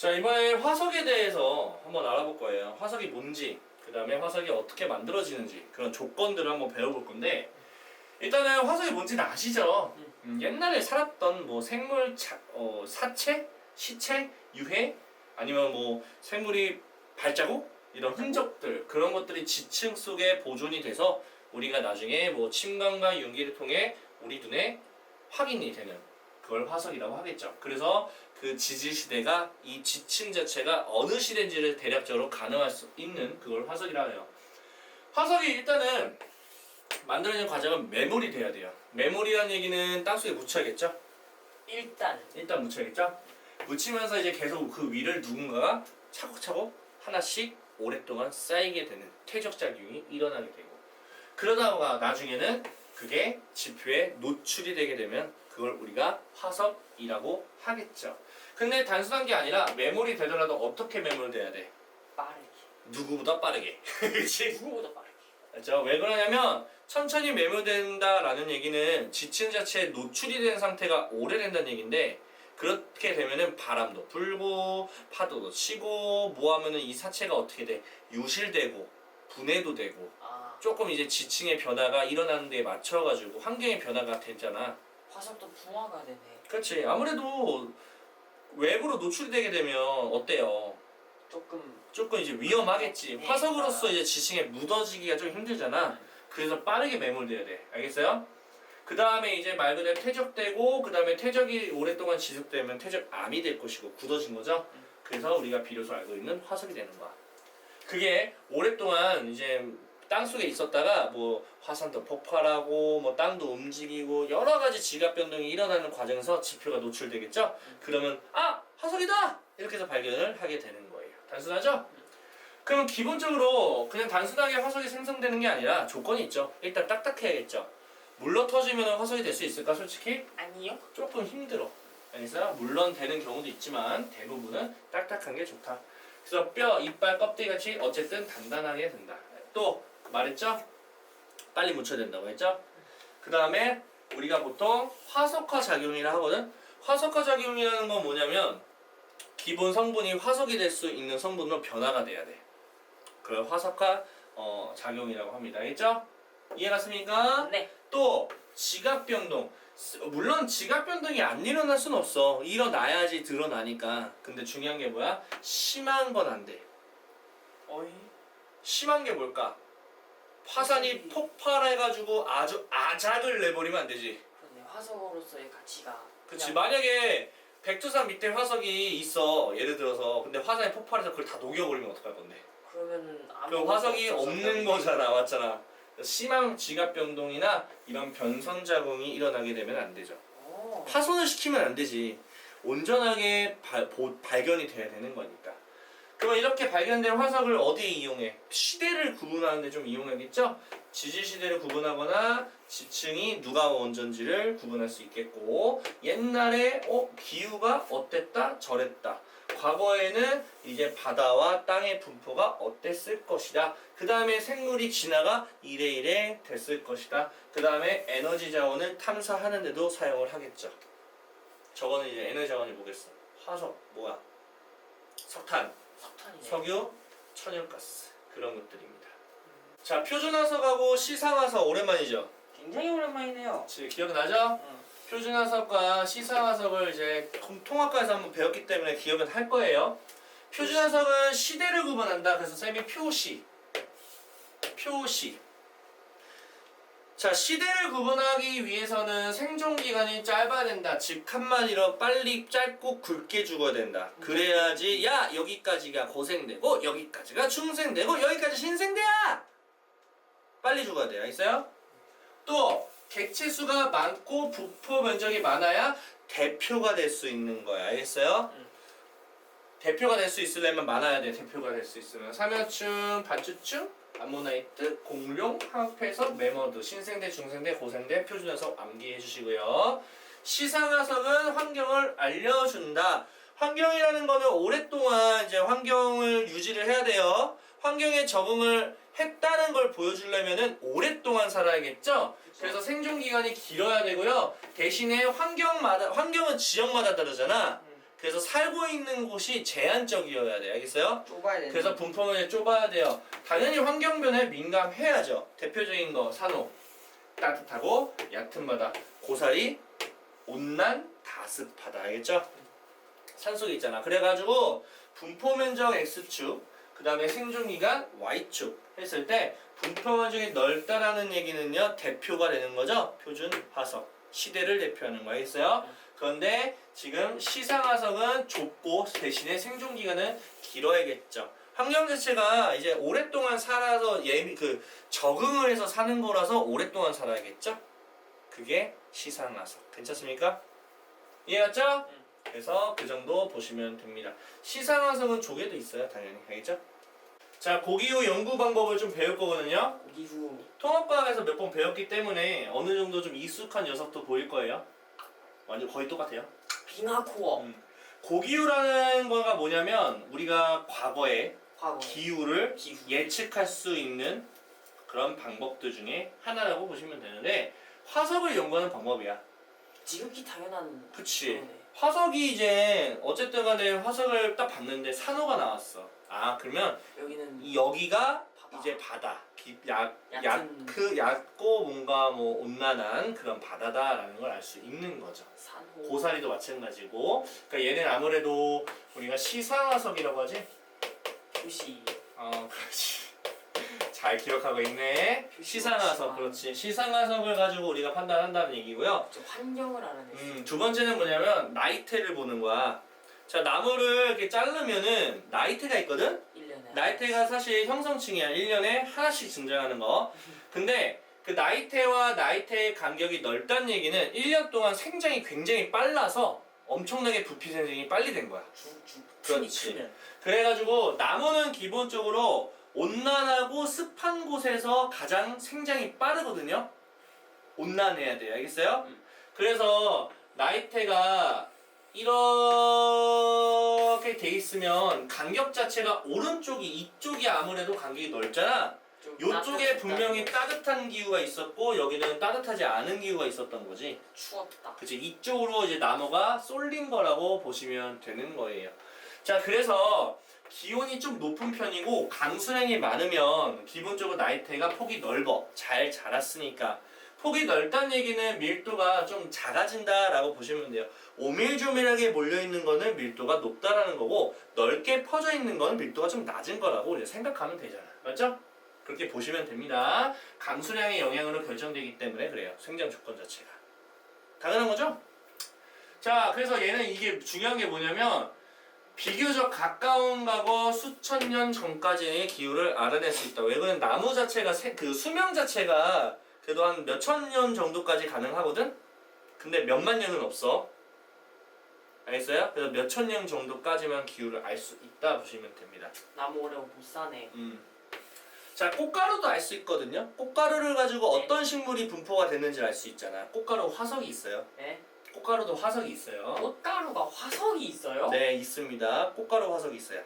자, 이번에 화석에 대해서 한번 알아볼 거예요. 화석이 뭔지, 그 다음에 화석이 어떻게 만들어지는지 그런 조건들을 한번 배워볼 건데, 일단은 화석이 뭔지는 아시죠? 옛날에 살았던 뭐 생물 사체, 시체, 유해, 아니면 뭐 생물이 발자국 이런 흔적들, 그런 것들이 지층 속에 보존이 돼서 우리가 나중에 뭐 침광과 윤기를 통해 우리 눈에 확인이 되는, 그걸 화석이라고 하겠죠. 그래서 그 지질시대가 이 지층 자체가 어느 시대인지를 대략적으로 가늠할 수 있는, 그걸 화석이라고 해요. 화석이 일단은 만들어지는 과정은 매몰이 돼야 돼요. 매몰이라는 얘기는 땅속에 묻혀야겠죠? 일단 묻혀야겠죠? 묻히면서 이제 계속 그 위를 누군가가 차곡차곡 하나씩 오랫동안 쌓이게 되는 퇴적작용이 일어나게 되고, 그러다가 나중에는 그게 지표에 노출이 되게 되면 그걸 우리가 화석이라고 하겠죠. 근데 단순한 게 아니라 매몰이 되더라도 어떻게 매몰돼야 돼? 빠르게. 누구보다 빠르게. 그치? 누구보다 빠르게. 그렇죠? 왜 그러냐면 천천히 매몰된다라는 얘기는 지층 자체에 노출이 된 상태가 오래된다는 얘기인데, 그렇게 되면은 바람도 불고 파도도 치고 뭐 하면은 이 사체가 어떻게 돼? 유실되고 분해도 되고 조금 이제 지층의 변화가 일어나는 데에 맞춰가지고 환경의 변화가 되잖아. 화석도 붕화가 되네. 그렇지. 아무래도 외부로 노출이 되게 되면 어때요? 조금 이제 위험하겠지. 네. 화석으로서 이제 지층에 묻어지기가 좀 힘들잖아. 그래서 빠르게 매몰돼야 돼. 알겠어요? 그 다음에 이제 말 그대로 퇴적되고, 그 다음에 퇴적이 오랫동안 지속되면 퇴적암이 될 것이고 굳어진 거죠. 그래서 우리가 비로소 알고 있는 화석이 되는 거야. 그게 오랫동안 이제 땅속에 있었다가 뭐 화산도 폭발하고 뭐 땅도 움직이고 여러 가지 지각 변동이 일어나는 과정에서 지표가 노출되겠죠. 그러면 화석이다! 이렇게 해서 발견을 하게 되는 거예요. 단순하죠? 그럼 기본적으로 그냥 단순하게 화석이 생성되는 게 아니라 조건이 있죠. 일단 딱딱해야겠죠. 물러 터지면 화석이 될 수 있을까? 솔직히 아니요. 조금 힘들어. 알겠어요? 물론 되는 경우도 있지만 대부분은 딱딱한 게 좋다. 그래서 뼈, 이빨, 껍데기 같이 어쨌든 단단하게 된다. 또 말했죠? 빨리 묻혀야 된다고 했죠? 그 다음에 우리가 보통 화석화 작용이라 하거든? 화석화 작용이라는 건 뭐냐면 기본 성분이 화석이 될 수 있는 성분으로 변화가 돼야 돼. 그걸 화석화 작용이라고 합니다. 알겠죠? 이해 갔습니까? 네. 또 지각 변동. 물론 지각 변동이 안 일어날 순 없어. 일어나야지 드러나니까. 근데 중요한 게 뭐야? 심한 건 안 돼. 심한 게 뭘까? 화산이 폭발해가지고 아주 아작을 내버리면 안 되지. 그렇네. 화석으로서의 가치가. 그치. 만약에 백두산 밑에 화석이 있어. 예를 들어서. 근데 화산이 폭발해서 그걸 다 녹여버리면 어떡할 건데? 그러면은 그 화석이 없는 거잖아. 맞잖아. 심한 지각 변동이나 이런 변선 작용이 일어나게 되면 안 되죠. 파손을 시키면 안 되지. 온전하게 발견이 돼야 되는 거니까. 그러면 이렇게 발견된 화석을 어디에 이용해? 시대를 구분하는 데 좀 이용하겠죠? 지질 시대를 구분하거나 지층이 누가 원전지를 구분할 수 있겠고, 옛날에 기후가 어땠다 저랬다, 과거에는 이제 바다와 땅의 분포가 어땠을 것이다, 그 다음에 생물이 진화가 이래 됐을 것이다, 그 다음에 에너지 자원을 탐사하는 데도 사용을 하겠죠. 저거는 이제 에너지 자원이 뭐겠어? 화석, 뭐야? 석탄이네. 석유, 천연가스, 그런 것들입니다. 자, 표준화석하고 시상화석 오랜만이죠? 굉장히 오랜만이네요. 기억나죠? 표준화석과 시상화석을 이제 통합과에서 한번 배웠기 때문에 기억은 할 거예요. 표준화석은 시대를 구분한다. 그래서 쌤이 표시. 자, 시대를 구분하기 위해서는 생존기간이 짧아야 된다. 즉 한마디로 빨리 짧고 굵게 죽어야 된다. 그래야지 여기까지가 고생되고 여기까지가 중생되고 여기까지 신생대야! 빨리 죽어야 돼요. 알겠어요? 또 객체수가 많고 부포 면적이 많아야 대표가 될 수 있는 거야. 알겠어요? 대표가 될 수 있으려면 많아야 돼. 대표가 될 수 있으면 삼엽충, 반추충, 암모나이트, 공룡, 화학폐석, 매머드, 신생대, 중생대, 고생대, 표준화석 암기해 주시고요. 시상화석은 환경을 알려준다. 환경이라는 거는 오랫동안 이제 환경을 유지를 해야 돼요. 환경에 적응을 했다는 걸 보여주려면은 오랫동안 살아야겠죠? 그래서 생존 기간이 길어야 되고요. 대신에 환경은 지역마다 다르잖아. 그래서 살고 있는 곳이 제한적이어야 돼. 알겠어요? 좁아야 되네. 그래서 분포면을 좁아야 돼요. 당연히 환경 변화에 민감해야죠. 대표적인 거 산호, 따뜻하고 얕은 바다, 고사리, 온난, 다습하다. 알겠죠? 산속에 있잖아. 그래가지고 분포 면적 x축, 그 다음에 생존 기간 y축 했을 때 분포 면적이 넓다라는 얘기는요 대표가 되는 거죠. 표준 화석 시대를 대표하는 거 알겠어요? 그런데 지금 시상 화석은 좁고 대신에 생존 기간은 길어야겠죠. 환경 자체가 이제 오랫동안 살아서 적응을 해서 사는 거라서 오랫동안 살아야겠죠. 그게 시상 화석. 괜찮습니까? 이해갔죠? 그래서 그 정도 보시면 됩니다. 시상 화석은 조개도 있어요, 당연히. 알겠죠? 자, 고기후 연구 방법을 좀 배울 거거든요. 고기후. 통합과학에서 몇 번 배웠기 때문에 어느 정도 좀 익숙한 녀석도 보일 거예요. 완전 거의 똑같아요. 빙하코어. 고기후라는 거가 뭐냐면 우리가 과거에 과거. 기후를 기후. 예측할 수 있는 그런 방법들 중에 하나라고 보시면 되는데 화석을 연구하는 방법이야. 지극히 당연한. 그치. 거네. 화석이 이제 어쨌든 간에 화석을 딱 봤는데 산호가 나왔어. 아, 그러면 여기는 여기가 바다. 이제 바다. 얕은 얕고 뭔가 뭐 온난한 그런 바다다라는 걸 알 수 있는 거죠. 산호. 고사리도 마찬가지고. 그러니까 얘는 아무래도 우리가 시상화석이라고 하지? 표시. 그렇지. 잘 기억하고 있네. 시상화석, 그렇지. 시상화석을 가지고 우리가 판단한다는 얘기고요. 저 환경을 알아냈어. 두 번째는 뭐냐면 나이테를 보는 거야. 자, 나무를 이렇게 자르면은 나이테가 있거든? 1년에. 나이테가 사실 형성층이야. 1년에 하나씩 증정하는 거. 근데 그 나이테와 나이테의 간격이 넓다는 얘기는 1년 동안 생장이 굉장히 빨라서 엄청나게 부피 생성이 빨리 된 거야. 그렇지. 그렇지. 그래가지고 나무는 기본적으로 온난하고 습한 곳에서 가장 생장이 빠르거든요. 온난해야 돼요. 알겠어요? 그래서 나이테가 이렇게 돼 있으면 간격 자체가 오른쪽이 이쪽이 아무래도 간격이 넓잖아. 요쪽에 분명히 따뜻한 기후가 있었고 여기는 따뜻하지 않은 기후가 있었던 거지. 추웠다. 그치. 이쪽으로 이제 나무가 쏠린 거라고 보시면 되는 거예요. 자, 그래서 기온이 좀 높은 편이고 강수량이 많으면 기본적으로 나이테가 폭이 넓어. 잘 자랐으니까. 폭이 넓다는 얘기는 밀도가 좀 작아진다라고 보시면 돼요. 오밀조밀하게 몰려있는 거는 밀도가 높다라는 거고 넓게 퍼져 있는 거는 밀도가 좀 낮은 거라고 이제 생각하면 되잖아. 맞죠? 그렇게 보시면 됩니다. 강수량의 영향으로 결정되기 때문에 그래요. 생장 조건 자체가. 당연한 거죠? 자, 그래서 얘는 이게 중요한 게 뭐냐면 비교적 가까운 과거 수천 년 전까지의 기후를 알아낼 수 있다. 왜 그러면 나무 자체가 그 수명 자체가 그래도 한 몇천 년 정도까지 가능하거든? 근데 몇만 년은 없어. 알겠어요? 그래서 몇천 년 정도까지만 기후를 알 수 있다 보시면 됩니다. 나무 오래 못 사네. 자, 꽃가루도 알 수 있거든요. 꽃가루를 가지고 네. 어떤 식물이 분포가 됐는지 알 수 있잖아. 꽃가루 화석이 있어요. 네? 꽃가루도 화석이 있어요. 꽃가루가 화석이 있어요? 네, 있습니다. 꽃가루 화석이 있어요.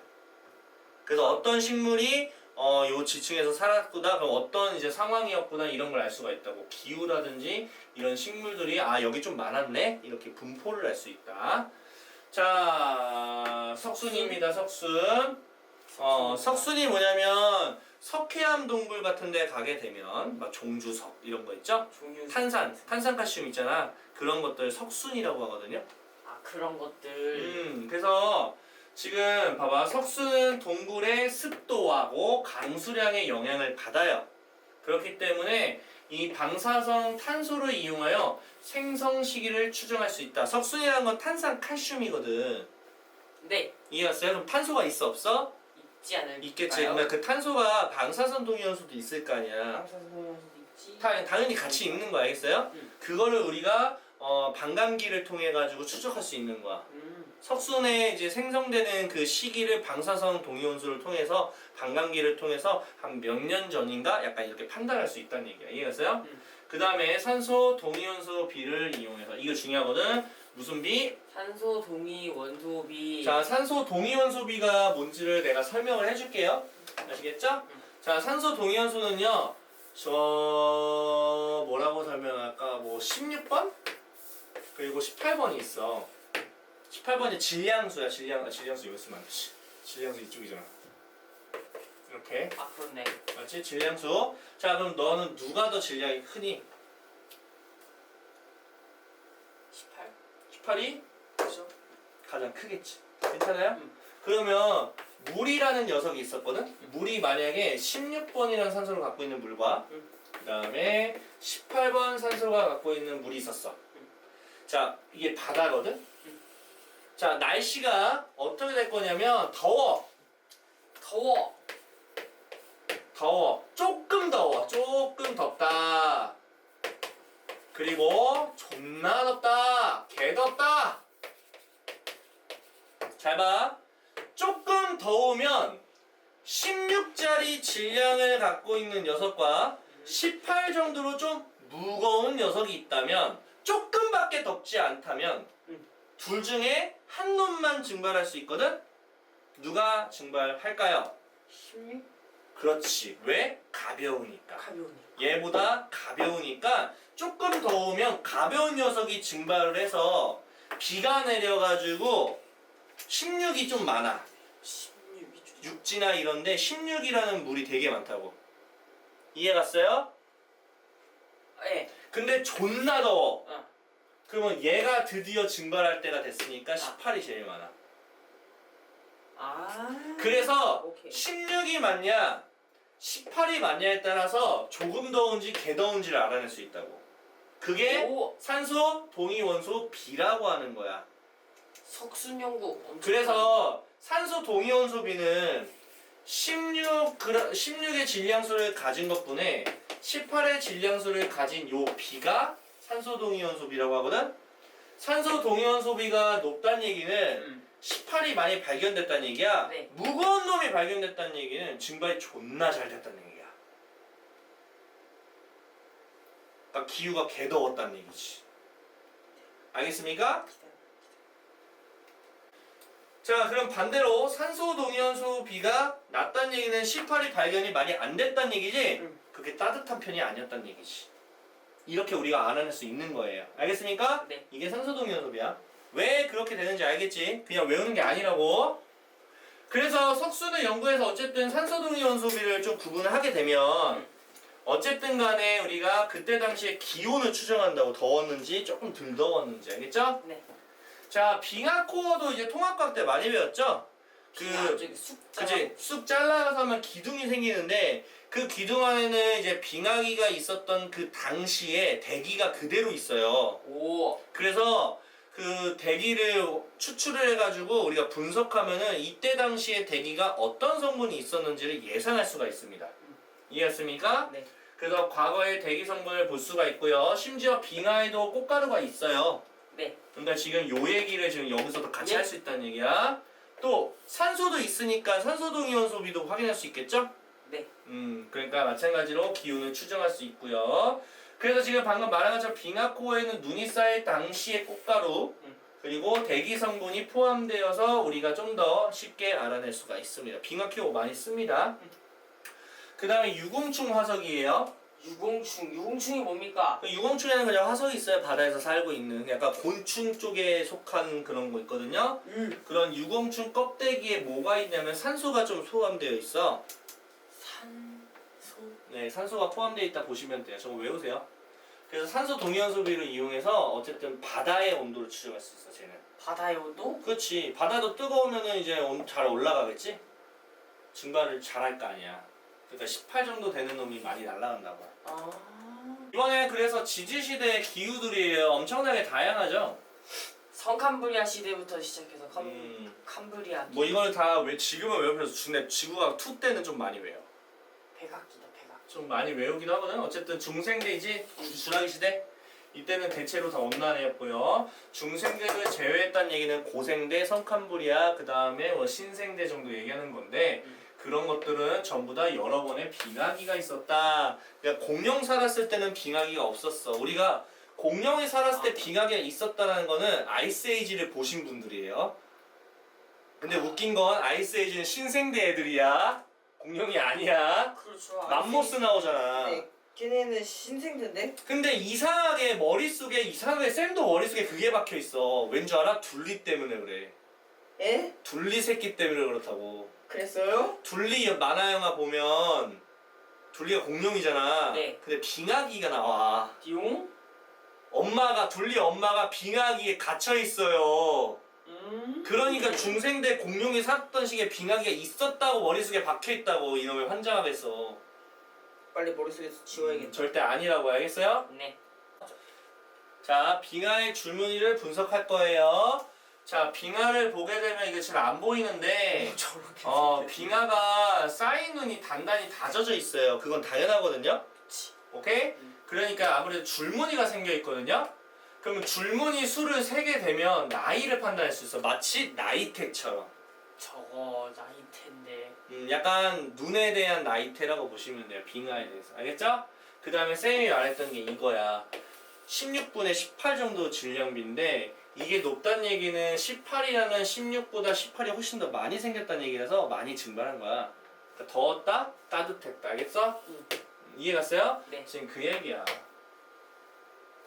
그래서 어떤 식물이 요 지층에서 살았구나, 그럼 어떤 이제 상황이었구나 이런 걸 알 수가 있다고. 기후라든지 이런 식물들이 여기 좀 많았네 이렇게 분포를 알 수 있다. 자, 석순입니다. 석순. 석순이 뭐냐면 석회암 동굴 같은 데 가게 되면 막 종주석 이런 거 있죠? 탄산칼슘 있잖아. 그런 것들 석순이라고 하거든요. 그런 것들. 그래서 지금 봐봐. 석순은 동굴의 습도하고 강수량의 영향을 받아요. 그렇기 때문에 이 방사성 탄소를 이용하여 생성 시기를 추정할 수 있다. 석순이라는 건 탄산칼슘이거든. 네. 이해갔어요? 그럼 탄소가 있어 없어? 있지 않을까요? 있겠지. 그러면 그 탄소가 방사선 동위원소도 있을 거 아니야. 방사선 동위원소도 있지. 당연히 같이 있는 거 알겠어요? 그거를 우리가 반감기를 통해 가지고 추적할 수 있는 거야. 석순에 이제 생성되는 그 시기를 방사성 동위원소를 통해서 반감기를 통해서 한 몇 년 전인가 약간 이렇게 판단할 수 있다는 얘기야. 이해했어요? 그 다음에 산소 동위원소 비를 이용해서 이거 중요하거든. 무슨 비? 산소 동위 원소비. 자, 산소 동위원소비가 뭔지를 내가 설명을 해줄게요. 아시겠죠? 자, 산소 동위원소는요. 뭐라고 설명할까? 뭐 16번? 그리고 18번이 있어. 18번이 질량수야. 질량수 이거 쓰면 안 되지. 질량수 이쪽이잖아. 이렇게. 아 그렇네. 맞지? 질량수. 자, 그럼 너는 누가 더 질량이 크니? 18. 18이 그죠? 가장 크겠지. 괜찮아요? 응. 그러면 물이라는 녀석이 있었거든? 물이 만약에 16번이라는 산소를 갖고 있는 물과 응. 그 다음에 18번 산소가 갖고 있는 물이 있었어. 자, 이게 바다거든? 자, 날씨가 어떻게 될 거냐면 더워. 더워. 조금 더워. 조금 덥다. 그리고 존나 덥다. 개 덥다. 잘 봐. 조금 더우면 16짜리 질량을 갖고 있는 녀석과 18 정도로 좀 무거운 녀석이 있다면 조금밖에 덥지 않다면 둘 중에 한 놈만 증발할 수 있거든? 누가 증발할까요? 16? 그렇지. 왜? 가벼우니까. 가벼우니. 얘보다 가벼우니까 조금 더우면 가벼운 녀석이 증발을 해서 비가 내려가지고 16이 좀 많아. 16이 좀. 육지나 이런데 16이라는 물이 되게 많다고. 이해 갔어요? 예. 근데 존나 더워. 어. 그러면 얘가 드디어 증발할 때가 됐으니까 18이 제일 많아. 아. 그래서 오케이. 16이 맞냐 18이 맞냐에 따라서 조금 더운지 개 더운지를 알아낼 수 있다고. 그게 오. 산소 동위원소 B라고 하는 거야. 석순 연구. 엄청 그래서 산소 동위원소 B는 16의 질량수를 가진 것분에 18의 질량수를 가진 요 B가 산소 동위원소 B라고 하거든. 산소 동위원소 B가 높다는 얘기는 18이 많이 발견됐다는 얘기야. 네. 무거운 놈이 발견됐다는 얘기는 증발이 존나 잘 됐다는 얘기야. 그러니까 기후가 개 더웠다는 얘기지. 알겠습니까? 자, 그럼 반대로 산소 동위원소 B가 낮다는 얘기는 18이 발견이 많이 안 됐다는 얘기지? 그게 따뜻한 편이 아니었다는 얘기지. 이렇게 우리가 알아낼 수 있는 거예요. 알겠습니까? 네. 이게 산소 동위원소 B야. 왜 그렇게 되는지 알겠지? 그냥 외우는 게 아니라고. 그래서 석순을 연구해서 어쨌든 산소 동위원소 B를 좀 구분을 하게 되면 어쨌든 간에 우리가 그때 당시에 기온을 추정한다고. 더웠는지 조금 덜 더웠는지. 알겠죠? 네. 자, 빙하코어도 이제 통합과학 때 많이 배웠죠? 저기 쑥 그치? 쑥 잘라서 하면 기둥이 생기는데 그 기둥 안에는 이제 빙하기가 있었던 그 당시에 대기가 그대로 있어요. 오. 그래서 그 대기를 추출을 해가지고 우리가 분석하면은 이때 당시에 대기가 어떤 성분이 있었는지를 예상할 수가 있습니다. 이해했습니까? 네. 그래서 과거의 대기 성분을 볼 수가 있고요. 심지어 빙하에도 꽃가루가 있어요. 네. 그러니까 지금 요 얘기를 지금 여기서도 같이 예. 할 수 있다는 얘기야. 또 산소도 있으니까 산소 동위원소 B도 확인할 수 있겠죠? 네. 그러니까 마찬가지로 기온을 추정할 수 있고요. 그래서 지금 방금 말한 것처럼 빙하코어에는 눈이 쌓일 당시의 꽃가루 그리고 대기 성분이 포함되어서 우리가 좀 더 쉽게 알아낼 수가 있습니다. 빙하코어 많이 씁니다. 그 다음에 유공충 화석이에요. 유공충이 뭡니까? 그 유공충에는 그냥 화석이 있어요. 바다에서 살고 있는 약간 곤충 쪽에 속한 그런 거 있거든요. 그런 유공충 껍데기에 뭐가 있냐면 산소가 좀 포함되어 있어. 산소. 네, 산소가 포함되어 있다 보시면 돼요. 저거 외우세요. 그래서 산소 동위원소 B를 이용해서 어쨌든 바다의 온도를 추적할 수 있어. 쟤는. 바다의 온도? 그렇지. 바다도 뜨거우면은 이제 잘 올라가겠지. 증발을 잘할 거 아니야. 그러니까 18 정도 되는 놈이 많이 날아간다고. 아. 이번에 그래서 지질시대의 기후들이 엄청나게 다양하죠. 성캄브리아 시대부터 시작해서 캄브리아. 뭐 이거는 다 지금은 외우면서 지구과학 2 때는 좀 많이 외워. 백악기다 백악. 좀 많이 외우기도 하거든. 어쨌든 중생대이지 주라기 시대 이때는 대체로 다 온난해였고요. 중생대를 제외했다는 얘기는 고생대, 성캄브리아, 그 다음에 뭐 신생대 정도 얘기하는 건데 그런 것들은 전부 다 여러 번의 빙하기가 있었다. 그러니까 공룡 살았을 때는 빙하기가 없었어. 우리가 공룡이 살았을 때 빙하기가 있었다는 거는 아이스에이지를 보신 분들이에요. 근데 웃긴 건 아이스에이지는 신생대 애들이야. 공룡이 아니야. 그렇죠. 맘모스 나오잖아. 네. 걔네는 신생대인데? 근데 이상하게 머릿속에 이상하게 쌤도 머릿속에 그게 박혀있어. 왠 줄 알아? 둘리 때문에 그래. 에? 둘리 새끼 때문에 그렇다고. 그랬어요? 둘리 만화 영화 보면 둘리가 공룡이잖아. 네. 근데 빙하기가 나와. 띠용? 둘리 엄마가 빙하기에 갇혀 있어요. 그러니까 네. 중생대 공룡이 살았던 시기에 빙하기가 있었다고 머릿속에 박혀 있다고 이놈의 환장하겠어. 빨리 머릿속에서 지워야겠다. 절대 아니라고 알겠어요? 네. 자, 빙하의 줄무늬를 분석할 거예요. 자, 빙하를 보게 되면 이게 잘 안 보이는데 저렇게 빙하가 쌓인 눈이 단단히 다져져 있어요. 그건 당연하거든요. 그치. 오케이? 그러니까 아무래도 줄무늬가 생겨 있거든요. 그러면 줄무늬 수를 세게 되면 나이를 판단할 수 있어. 마치 나이테처럼. 저거 나이텐데. 약간 눈에 대한 나이테라고 보시면 돼요. 빙하에 대해서. 알겠죠? 그 다음에 쌤이 말했던 게 이거야. 16분의 18 정도 질량비인데 이게 높다는 얘기는 18이라는 16보다 18이 훨씬 더 많이 생겼다는 얘기라서 많이 증발한 거야. 그러니까 더웠다? 따뜻했다. 알겠어? 이해 갔어요? 네. 지금 그 얘기야.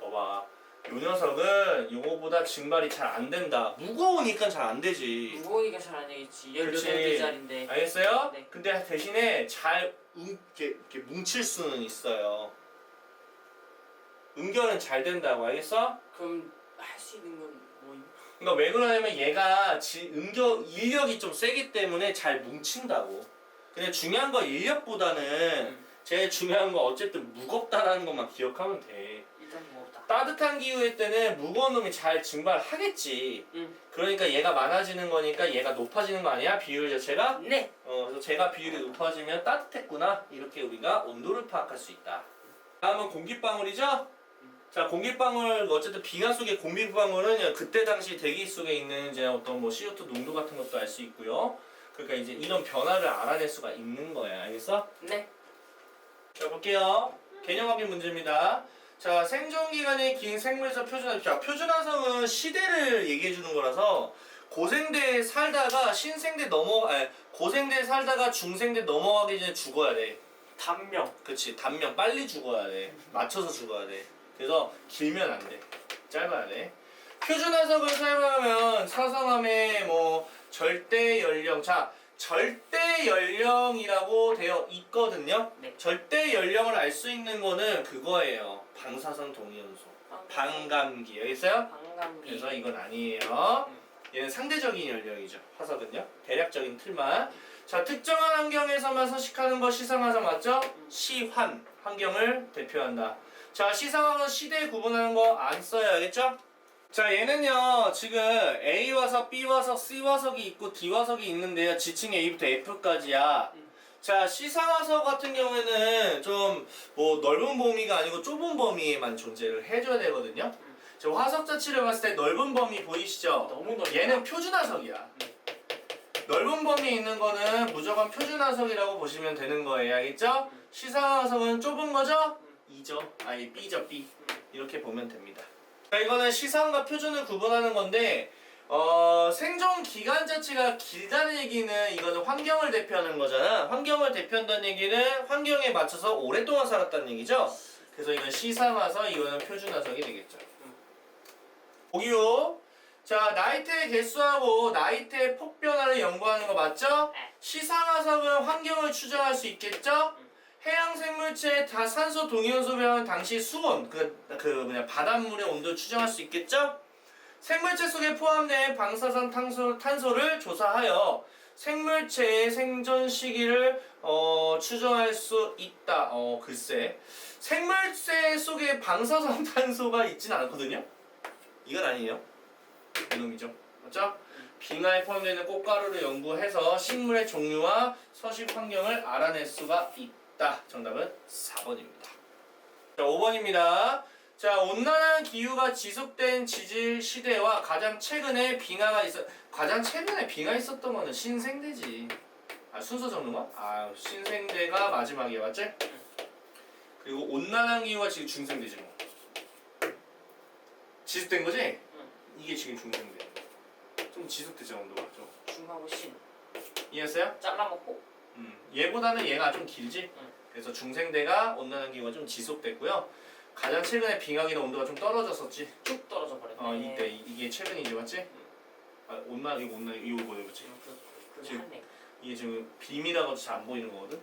봐봐. 요 녀석은 요거보다 증발이 잘 안 된다. 무거우니까 잘 안 되지. 무거우니까 잘 안 되겠지. 그렇지. 18개짜린데. 알겠어요? 네. 근데 대신에 잘 이렇게 뭉칠 수는 있어요. 응결은 잘 된다고. 알겠어? 그럼 할 수 있는 건 뭐임? 그러니까 왜 그러냐면 얘가 인력이 좀 세기 때문에 잘 뭉친다고. 근데 중요한 건 인력보다는 제일 중요한 건 어쨌든 무겁다라는 것만 기억하면 돼. 일단 무겁다. 따뜻한 기후일 때는 무거운 놈이 잘 증발하겠지. 그러니까 얘가 많아지는 거니까 얘가 높아지는 거 아니야? 비율 자체가? 네. 그래서 제가 비율이 높아지면 따뜻했구나. 이렇게 우리가 온도를 파악할 수 있다. 다음은 공기방울이죠? 자, 공기방울 어쨌든 빙하 속의 공기방울은 그때 당시 대기 속에 있는 이제 어떤 뭐 CO2 농도 같은 것도 알 수 있고요. 그러니까 이제 이런 변화를 알아낼 수가 있는 거야. 알겠어? 네. 자, 볼게요. 개념 확인 문제입니다. 자, 생존기간이 긴 생물에서 표준화. 자, 표준화성은 시대를 얘기해 주는 거라서 고생대에 살다가 고생대에 살다가 중생대 넘어가기 전에 죽어야 돼. 단명. 그치, 단명 빨리 죽어야 돼. 맞춰서 죽어야 돼. 그래서 길면 안 돼. 짧아야 돼. 표준화석을 사용하면 사성함의 뭐 절대 연령. 자, 절대 연령이라고 되어 있거든요. 네. 절대 연령을 알 수 있는 거는 그거예요. 방사선 동위원소. 반감기. 알겠어요? 반감기. 그래서 이건 아니에요. 얘는 상대적인 연령이죠. 화석은요. 대략적인 틀만. 자, 특정한 환경에서만 서식하는 거 시상화석 맞죠? 시환. 환경을 대표한다. 자, 시상화석은 시대 구분하는 거 안 써요. 알겠죠? 자, 얘는요 지금 A 화석, B 화석, C 화석이 있고 D 화석이 있는데요. 지층 A부터 F까지야. 자, 시상화석 같은 경우에는 좀 뭐 넓은 범위가 아니고 좁은 범위에만 존재를 해줘야 되거든요. 저 화석 자체를 봤을 때 넓은 범위 보이시죠? 너무 넓다. 얘는 표준화석이야. 넓은 범위에 있는 거는 무조건 표준화석이라고 보시면 되는 거예요. 알겠죠? 시상화석은 좁은 거죠? E죠. 아니 B죠. B. 이렇게 보면 됩니다. 자, 이거는 시상과 표준을 구분하는 건데 생존 기간 자체가 길다는 얘기는 이거는 환경을 대표하는 거잖아. 환경을 대표한다는 얘기는 환경에 맞춰서 오랫동안 살았다는 얘기죠. 그래서 이건 시상화석, 이거는 표준화석이 되겠죠. 보기요. 자, 나이테의 개수하고 나이테의 폭 변화를 연구하는 거 맞죠? 네. 시상화석은 환경을 추정할 수 있겠죠? 해양 생물체의 산소 동위원소 변화는 당시 수온, 바닷물의 온도를 추정할 수 있겠죠? 생물체 속에 포함된 방사선 탄소를 조사하여 생물체의 생존 시기를 추정할 수 있다. 글쎄. 생물체 속에 방사선 탄소가 있진 않거든요? 이건 아니에요. 이놈이죠. 맞죠? 빙하에 포함되는 꽃가루를 연구해서 식물의 종류와 서식 환경을 알아낼 수가 있다. 정답은 4번입니다. 자, 5번입니다. 자, 온난한 기후가 지속된 지질 시대와 가장 최근에 빙하 있었던 거는 신생대지. 아, 순서 적는 거? 아, 신생대가 마지막이야, 맞지? 그리고 온난한 기후가 지금 중생대지 뭐. 지속된 거지? 이게 지금 중생대. 좀 지속되죠, 온도가 좀. 중하고 신. 이해했어요? 잘라먹고. 얘보다는 얘가 좀 길지? 그래서 중생대가 온난화 기후가 좀 지속됐고요. 가장 최근에 빙하기는 온도가 좀 떨어졌었지. 쭉 떨어져 버렸네. 이때 이게 최근이지 맞지? 온난화 이거 이거 뭐지? 그게 지금 한네. 이게 지금 빔이라고 잘 안 보이는 거거든.